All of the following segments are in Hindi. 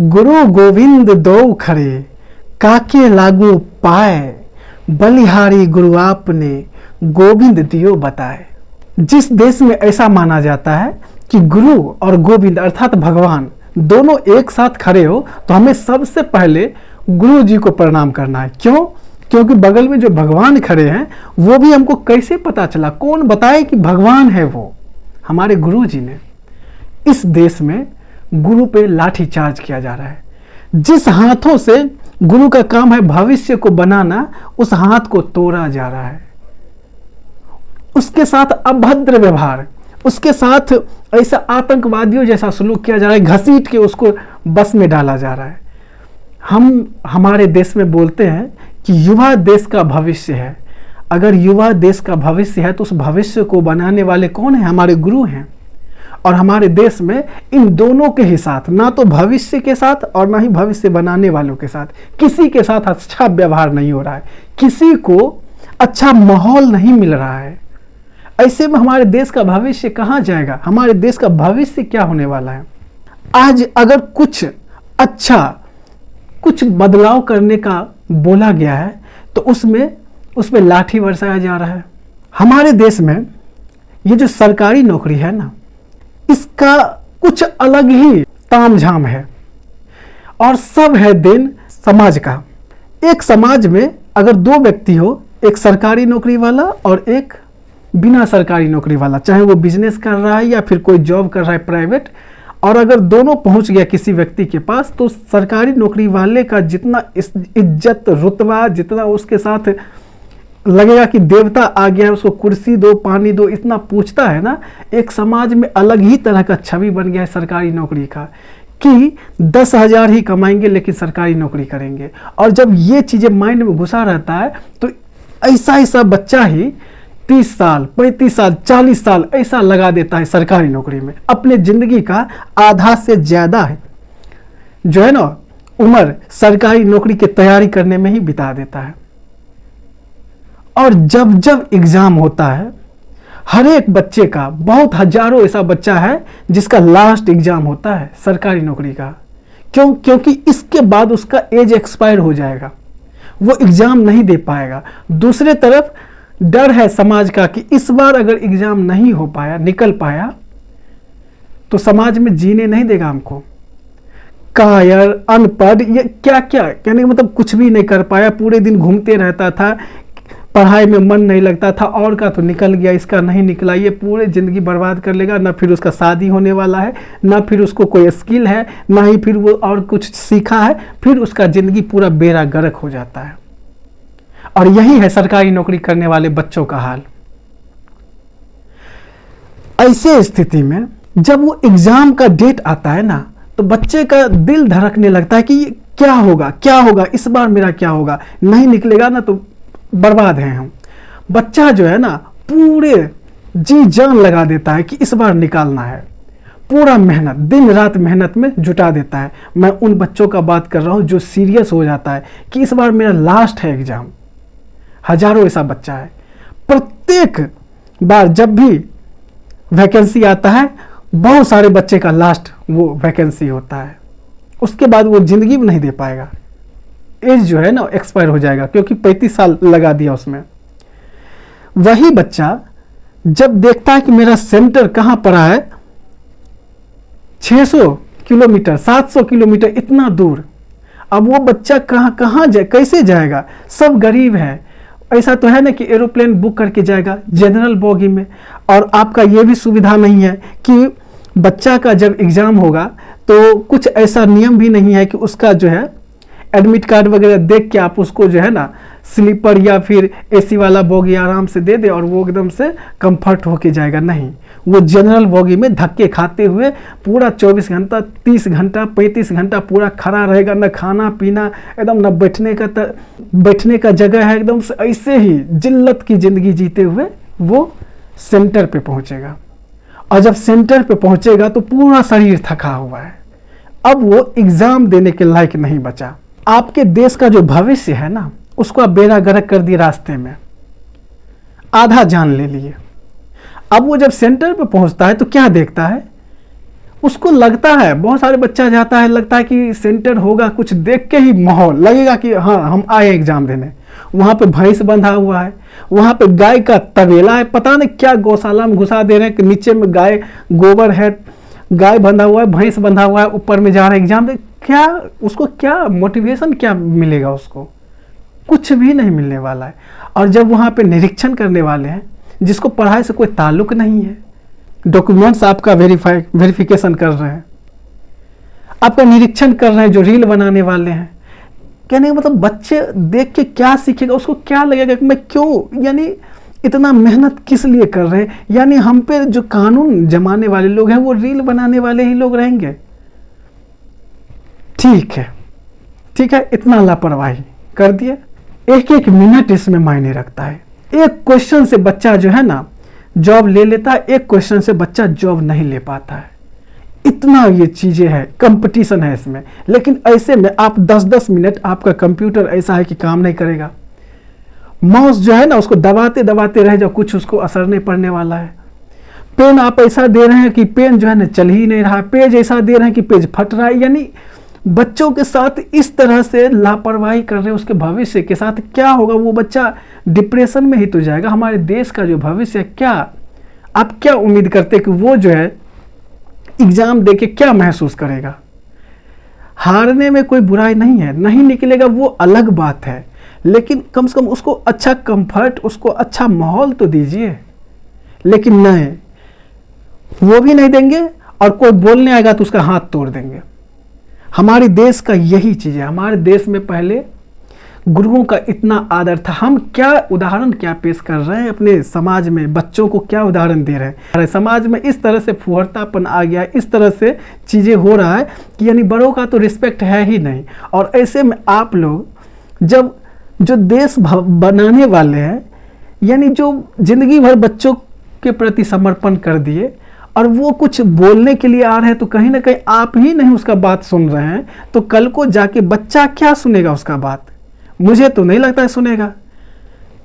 गुरु गोविंद दो खरे काके लागू पाए, बलिहारी गुरु आपने गोविंद दियो बताए। जिस देश में ऐसा माना जाता है कि गुरु और गोविंद अर्थात भगवान दोनों एक साथ खड़े हो, तो हमें सबसे पहले गुरु जी को प्रणाम करना है। क्यों? क्योंकि बगल में जो भगवान खड़े हैं वो भी हमको कैसे पता चला, कौन बताए कि भगवान है वो? हमारे गुरु जी ने। इस देश में गुरु पे लाठी चार्ज किया जा रहा है। जिस हाथों से गुरु का काम है भविष्य को बनाना, उस हाथ को तोड़ा जा रहा है। उसके साथ अभद्र व्यवहार, उसके साथ ऐसा आतंकवादियों जैसा सलूक किया जा रहा है, घसीट के उसको बस में डाला जा रहा है। हम हमारे देश में बोलते हैं कि युवा देश का भविष्य है। अगर युवा देश का भविष्य है तो उस भविष्य को बनाने वाले कौन है? हमारे गुरु हैं। और हमारे देश में इन दोनों के ही साथ, ना तो भविष्य के साथ और ना ही भविष्य बनाने वालों के साथ, किसी के साथ अच्छा व्यवहार नहीं हो रहा है, किसी को अच्छा माहौल नहीं मिल रहा है। ऐसे में हमारे देश का भविष्य कहाँ जाएगा? हमारे देश का भविष्य क्या होने वाला है? आज अगर कुछ अच्छा, कुछ बदलाव करने का बोला गया है तो उसमें लाठी बरसाया जा रहा है। हमारे देश में ये जो सरकारी नौकरी है ना, इसका कुछ अलग ही तामझाम है और सब है देन समाज का। एक समाज में अगर दो व्यक्ति हो, एक सरकारी नौकरी वाला और एक बिना सरकारी नौकरी वाला, चाहे वो बिजनेस कर रहा है या फिर कोई जॉब कर रहा है प्राइवेट, और अगर दोनों पहुंच गया किसी व्यक्ति के पास, तो सरकारी नौकरी वाले का जितना इज्जत रुतबा, जितना उसके साथ लगेगा कि देवता आ गया है, उसको कुर्सी दो, पानी दो, इतना पूछता है ना, एक समाज में अलग ही तरह का छवि बन गया है सरकारी नौकरी का, कि 10,000 ही कमाएंगे लेकिन सरकारी नौकरी करेंगे। और जब ये चीज़ें माइंड में घुसा रहता है तो ऐसा बच्चा ही 30 साल, 35 साल, 40 साल ऐसा लगा देता है सरकारी नौकरी में। अपने ज़िंदगी का आधा से ज़्यादा है जो है ना उम्र सरकारी नौकरी की तैयारी करने में ही बिता देता है। और जब एग्ज़ाम होता है, हर एक बच्चे का, बहुत हजारों ऐसा बच्चा है जिसका लास्ट एग्ज़ाम होता है सरकारी नौकरी का। क्यों? क्योंकि इसके बाद उसका एज एक्सपायर हो जाएगा, वो एग्ज़ाम नहीं दे पाएगा। दूसरे तरफ डर है समाज का कि इस बार अगर एग्ज़ाम नहीं हो पाया, निकल पाया, तो समाज में जीने नहीं देगा हमको। कायर, अनपढ़, ये क्या क्या कहने का मतलब कुछ भी नहीं कर पाया, पूरे दिन घूमते रहता था, पढ़ाई में मन नहीं लगता था, और का तो निकल गया, इसका नहीं निकला, ये पूरे ज़िंदगी बर्बाद कर लेगा। ना फिर उसका शादी होने वाला है, ना फिर उसको कोई स्किल है, ना ही फिर वो और कुछ सीखा है, फिर उसका ज़िंदगी पूरा बेड़ा गर्क हो जाता है। और यही है सरकारी नौकरी करने वाले बच्चों का हाल। ऐसे स्थिति में जब वो एग्ज़ाम का डेट आता है ना, तो बच्चे का दिल धड़कने लगता है कि क्या होगा, क्या होगा, इस बार मेरा क्या होगा, नहीं निकलेगा ना तो बर्बाद हैं हम। बच्चा जो है ना पूरे जी जान लगा देता है कि इस बार निकालना है, पूरा मेहनत, दिन रात मेहनत में जुटा देता है। मैं उन बच्चों का बात कर रहा हूँ जो सीरियस हो जाता है कि इस बार मेरा लास्ट है एग्ज़ाम। हजारों ऐसा बच्चा है। प्रत्येक बार जब भी वैकेंसी आता है, बहुत सारे बच्चे का लास्ट वो वैकेंसी होता है, उसके बाद वो ज़िंदगी में नहीं दे पाएगा, एज जो है ना एक्सपायर हो जाएगा, क्योंकि 35 साल लगा दिया उसमें। वही बच्चा जब देखता है कि मेरा सेंटर कहाँ पड़ा है, 600 किलोमीटर, 700 किलोमीटर, इतना दूर, अब वो बच्चा कहाँ जाए, कैसे जाएगा? सब गरीब है। ऐसा तो है ना कि एरोप्लेन बुक करके जाएगा जनरल बोगी में, और आपका ये भी सुविधा नहीं है कि बच्चा का जब एग्ज़ाम होगा तो कुछ ऐसा नियम भी नहीं है कि उसका जो है एडमिट कार्ड वगैरह देख के आप उसको जो है ना स्लीपर या फिर एसी वाला बोगी आराम से दे दे और वो एकदम से कंफर्ट होके जाएगा। नहीं, वो जनरल बोगी में धक्के खाते हुए पूरा 24 घंटा, 30 घंटा, 35 घंटा पूरा खड़ा रहेगा, न खाना पीना, एकदम न बैठने का जगह है, एकदम से ऐसे ही जिल्लत की ज़िंदगी जीते हुए वो सेंटर पे पहुंचेगा। और जब सेंटर पे पहुंचेगा तो पूरा शरीर थका हुआ है, अब वो एग्ज़ाम देने के लायक नहीं बचा। आपके देश का जो भविष्य है ना, उसको आप बेड़ा गर्क कर दिए, रास्ते में आधा जान ले लिए। अब वो जब सेंटर पे पहुंचता है तो क्या देखता है? उसको लगता है, बहुत सारे बच्चा जाता है, लगता है कि सेंटर होगा, कुछ देख के ही माहौल लगेगा कि हाँ हम आए एग्जाम देने। वहाँ पे भैंस बंधा हुआ है, वहाँ पे गाय का तबेला है, पता नहीं क्या गौशाला में घुसा दे रहे हैं कि नीचे में गाय गोबर है, गाय बंधा हुआ है, भैंस बंधा हुआ है, ऊपर में जा रहा है एग्जाम दे। क्या उसको क्या मोटिवेशन क्या मिलेगा? उसको कुछ भी नहीं मिलने वाला है। और जब वहाँ पे निरीक्षण करने वाले हैं जिसको पढ़ाई से कोई ताल्लुक नहीं है, डॉक्यूमेंट्स आपका वेरिफिकेशन कर रहे हैं, आपका निरीक्षण कर रहे हैं, जो रील बनाने वाले हैं, कहने का मतलब बच्चे देख के क्या सीखेगा? उसको क्या लगेगा कि मैं क्यों, यानी इतना मेहनत किस लिए कर रहे हैं? यानी हम पे जो कानून जमाने वाले लोग हैं वो रील बनाने वाले ही लोग रहेंगे। ठीक है, ठीक है, इतना लापरवाही कर दिए। एक एक मिनट इसमें मायने रखता है। एक क्वेश्चन से बच्चा जो है ना जॉब ले लेता है, एक क्वेश्चन से बच्चा जॉब नहीं ले पाता है। इतना ये चीजें हैं, कंपटीशन है इसमें। लेकिन ऐसे में आप 10-10 मिनट आपका कंप्यूटर ऐसा है कि काम नहीं करेगा। माउस जो है ना उसको दबाते दबाते रह जाओ, कुछ उसको असर नहीं पड़ने वाला है। पेन आप ऐसा दे रहे हैं कि पेन जो है ना चल ही नहीं रहा, पेज ऐसा दे रहे हैं कि पेज फट रहा है। यानी बच्चों के साथ इस तरह से लापरवाही कर रहे हैं, उसके भविष्य के साथ क्या होगा? वो बच्चा डिप्रेशन में ही तो जाएगा। हमारे देश का जो भविष्य है, क्या आप क्या उम्मीद करते कि वो जो है एग्जाम देके क्या महसूस करेगा? हारने में कोई बुराई नहीं है, नहीं निकलेगा वो अलग बात है, लेकिन कम से कम उसको अच्छा कंफर्ट, उसको अच्छा माहौल तो दीजिए। लेकिन नहीं, वो भी नहीं देंगे, और कोई बोलने आएगा तो उसका हाथ तोड़ देंगे। हमारे देश का यही चीज है। हमारे देश में पहले गुरुओं का इतना आदर था। हम क्या उदाहरण क्या पेश कर रहे हैं अपने समाज में? बच्चों को क्या उदाहरण दे रहे हैं? हमारे समाज में इस तरह से फुहरतापन आ गया, इस तरह से चीज़ें हो रहा है कि यानी बड़ों का तो रिस्पेक्ट है ही नहीं। और ऐसे में आप लोग जब जो देश बनाने वाले हैं, यानी जो जिंदगी भर बच्चों के प्रति समर्पण कर दिए, और वो कुछ बोलने के लिए आ रहे हैं, तो कहीं ना कहीं आप ही नहीं उसका बात सुन रहे हैं, तो कल को जाके बच्चा क्या सुनेगा उसका बात? मुझे तो नहीं लगता है सुनेगा।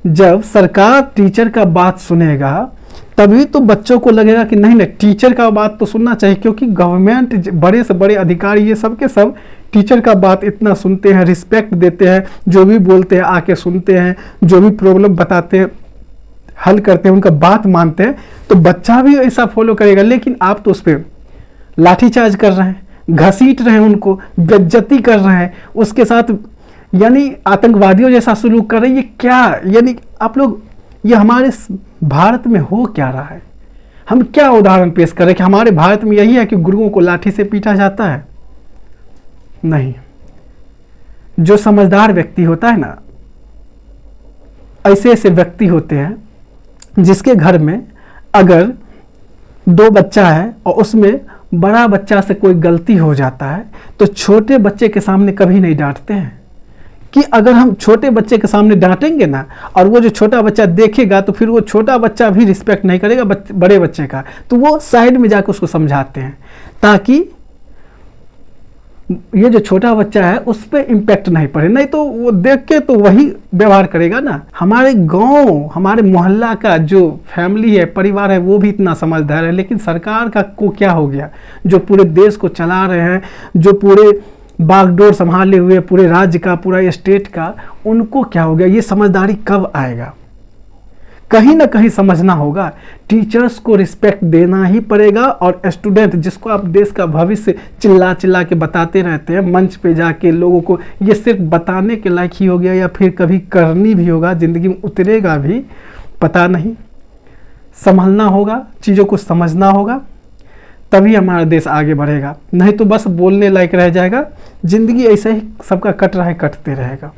जब सरकार टीचर का बात सुनेगा तभी तो बच्चों को लगेगा कि नहीं नहीं, टीचर का बात तो सुनना चाहिए, क्योंकि गवर्नमेंट, बड़े से बड़े अधिकारी, ये सब के सब टीचर का बात इतना सुनते हैं, रिस्पेक्ट देते हैं, जो भी बोलते हैं आके सुनते हैं, जो भी प्रॉब्लम बताते हैं हल करते हैं, उनका बात मानते हैं, तो बच्चा भी ऐसा फॉलो करेगा। लेकिन आप तो उस पर लाठीचार्ज कर रहे हैं, घसीट रहे हैं, उनको बेइज्जती कर रहे हैं, उसके साथ यानी आतंकवादियों जैसा सलूक कर रहे हैं। ये क्या, यानी आप लोग, ये हमारे भारत में हो क्या रहा है? हम क्या उदाहरण पेश करें कि हमारे भारत में यही है कि गुरुओं को लाठी से पीटा जाता है? नहीं। जो समझदार व्यक्ति होता है ना, ऐसे ऐसे व्यक्ति होते हैं जिसके घर में अगर 2 बच्चा है और उसमें बड़ा बच्चा से कोई गलती हो जाता है, तो छोटे बच्चे के सामने कभी नहीं डांटते हैं। कि अगर हम छोटे बच्चे के सामने डांटेंगे ना, और वो जो छोटा बच्चा देखेगा, तो फिर वो छोटा बच्चा भी रिस्पेक्ट नहीं करेगा बड़े बच्चे का, तो वो साइड में जाकर उसको समझाते हैं, ताकि ये जो छोटा बच्चा है उस पर इम्पैक्ट नहीं पड़े। नहीं तो वो देख के तो वही व्यवहार करेगा ना। हमारे गांव, हमारे मोहल्ला का जो फैमिली है, परिवार है, वो भी इतना समझदार है, लेकिन सरकार का को क्या हो गया? जो पूरे देश को चला रहे हैं, जो पूरे बागडोर संभाले हुए पूरे राज्य का, पूरा स्टेट का, उनको क्या हो गया? ये समझदारी कब आएगा? कहीं ना कहीं समझना होगा। टीचर्स को रिस्पेक्ट देना ही पड़ेगा, और स्टूडेंट जिसको आप देश का भविष्य चिल्ला चिल्ला के बताते रहते हैं मंच पे जाके लोगों को, ये सिर्फ बताने के लायक ही हो गया या फिर कभी करनी भी होगा, ज़िंदगी में उतरेगा भी, पता नहीं। संभलना होगा, चीज़ों को समझना होगा, तभी हमारा देश आगे बढ़ेगा। नहीं तो बस बोलने लायक रह जाएगा। ज़िंदगी ऐसे ही सबका कट रहा है, कटते रहेगा।